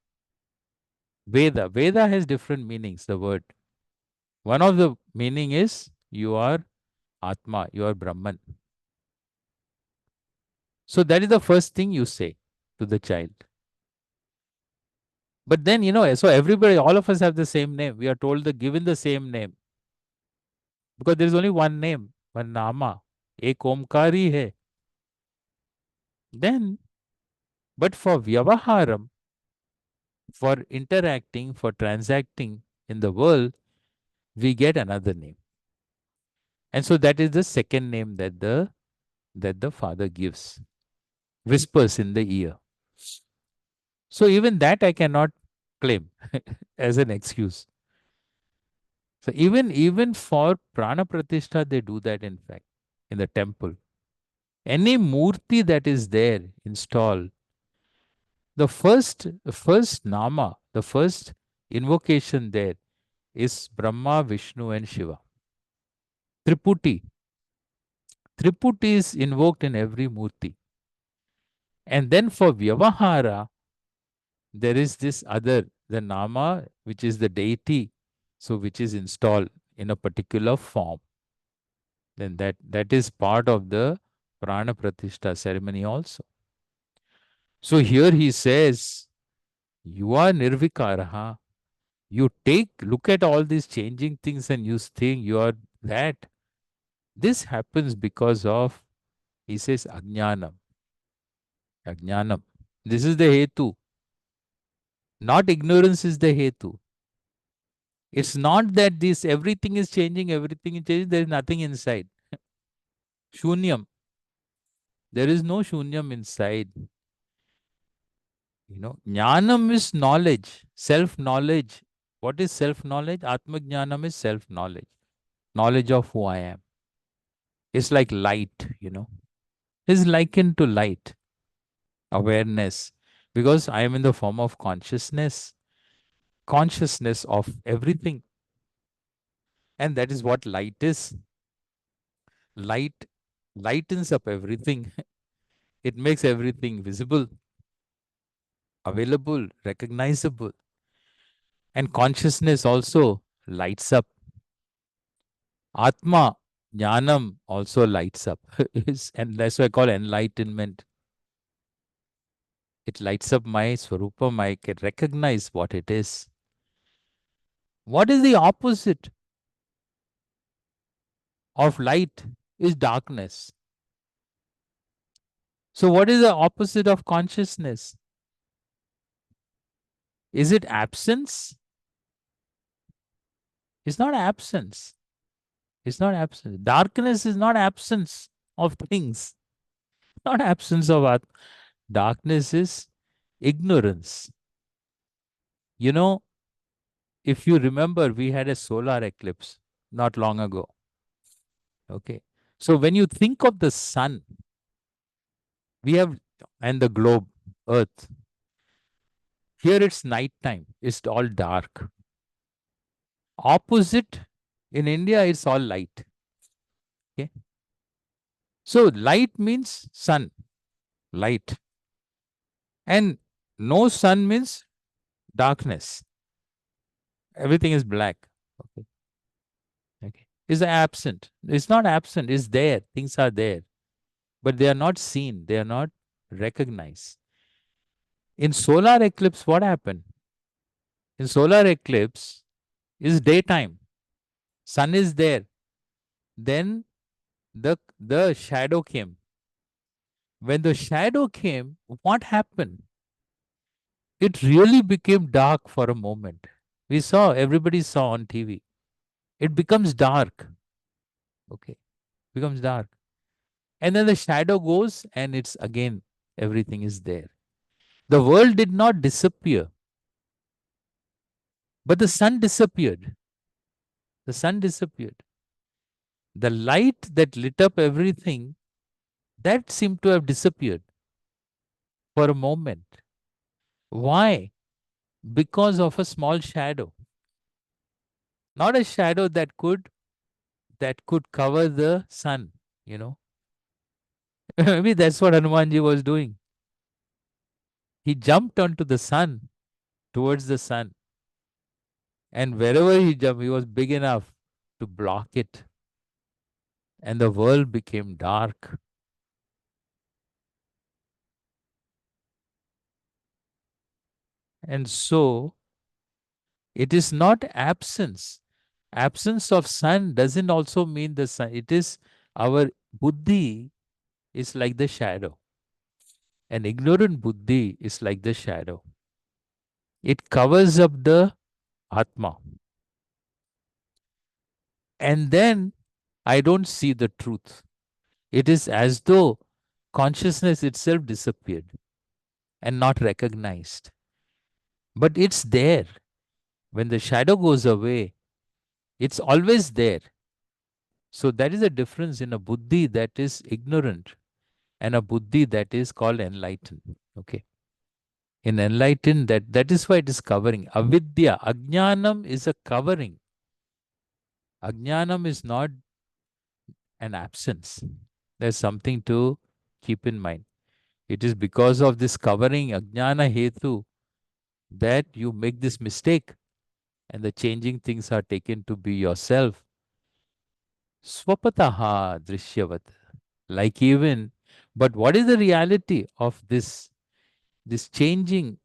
Veda. Veda has different meanings, the word. One of the meaning is you are Atma, you are Brahman. So that is the first thing you say to the child. But then, you know, so everybody, all of us have the same name. We are told given the same name because there is only one name, one Nama. Ek Omkari hai. Then, but for Vyavaharam, for interacting, for transacting in the world, we get another name. And so that is the second name that the father gives, whispers in the ear. So even that I cannot claim as an excuse. So even for prana pratishtha, they do that in fact in the temple. Any murti that is there installed, the first nama, the first invocation there is Brahma, Vishnu, and Shiva. Triputi. Triputi is invoked in every murti. And then for Vyavahara, there is this other, the Nama, which is the deity, so which is installed in a particular form. Then that is part of the Prana Pratishtha ceremony also. So here he says, you are Nirvikaraha. You look at all these changing things and you think you are that. This happens because of, he says, Ajnanam. Ajnanam. This is the Hetu. Not ignorance is the Hetu. It's not that this everything is changing, there is nothing inside. Shunyam. There is no shunyam inside. You know, jnanam is knowledge, self-knowledge. What is self-knowledge? Atma jnanam is self-knowledge. Knowledge of who I am. It's like light, you know. It's likened to light, awareness. Because I am in the form of consciousness. Consciousness of everything. And that is what light is. Light lightens up everything. It makes everything visible, available, recognizable. And consciousness also lights up. Atma, jnanam also lights up. And that's why I call enlightenment. It lights up my swarupam. I can recognize what it is. What is the opposite of light? Is darkness. So, what is the opposite of consciousness? Is it absence? It's not absence. It's not absence. Darkness is not absence of things, not absence of art. Darkness is ignorance. You know, if you remember, we had a solar eclipse not long ago. Okay. So when you think of the sun, we have, and the globe, earth, here it's night time, it's all dark. Opposite, in India, it's all light. Okay. So light means sun, light. And no sun means darkness. Everything is black. Okay. Okay. Is absent. It's not absent, it's there. Things are there. But they are not seen, they are not recognized. In solar eclipse, what happened? In solar eclipse, is daytime. Sun is there. Then the shadow came. When the shadow came, what happened? It really became dark for a moment. We saw, everybody saw on TV. It becomes dark. Okay. Becomes dark. And then the shadow goes and it's again, everything is there. The world did not disappear, but the sun disappeared. The sun disappeared. The light that lit up everything, that seemed to have disappeared for a moment. Why? Because of a small shadow. Not a shadow that could cover the sun, you know. Maybe that's what Hanumanji was doing. He jumped onto the sun, towards the sun, and wherever he jumped, he was big enough to block it. And the world became dark. And so it is not absence. Absence of sun doesn't also mean the sun. It is our buddhi is like the shadow. An ignorant buddhi is like the shadow. It covers up the Atma. And then I don't see the truth. It is as though consciousness itself disappeared and not recognized. But it's there. When the shadow goes away, it's always there. So that is a difference in a buddhi that is ignorant and a buddhi that is called enlightened. Okay. In enlightened, that is why it is covering. Avidya, ajnanam is a covering. Ajnanam is not an absence. There's something to keep in mind. It is because of this covering, ajnana hetu, that you make this mistake and the changing things are taken to be yourself. Swapataha drishyavat. Like even, but what is the reality of this changing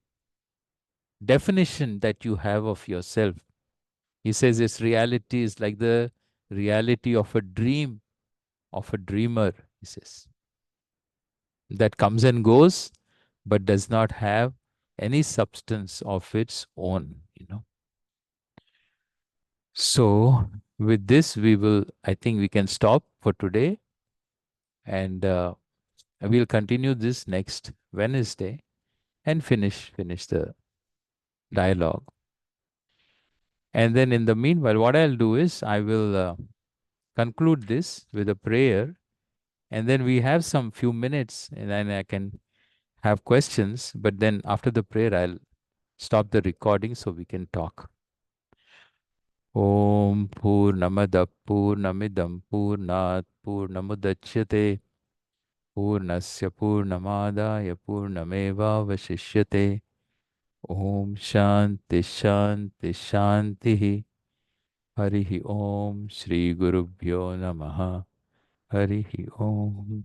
definition that you have of yourself? He says its reality is like the reality of a dream, of a dreamer, he says, that comes and goes, but does not have any substance of its own. So, with this, I think we can stop for today and we'll continue this next Wednesday and finish the dialogue. And then in the meanwhile, what I'll do is I will conclude this with a prayer, and then we have some few minutes, and then I can have questions. But then after the prayer, I'll stop the recording so we can talk. Om Purnamada Purnamidam Purnat Purnamudachyate Purnasya Purnamadaya Purnameva Vasishyate. Om Shanti Shanti Shanti. Harihi Om Shri Gurubhyo Namaha. Harihi Om.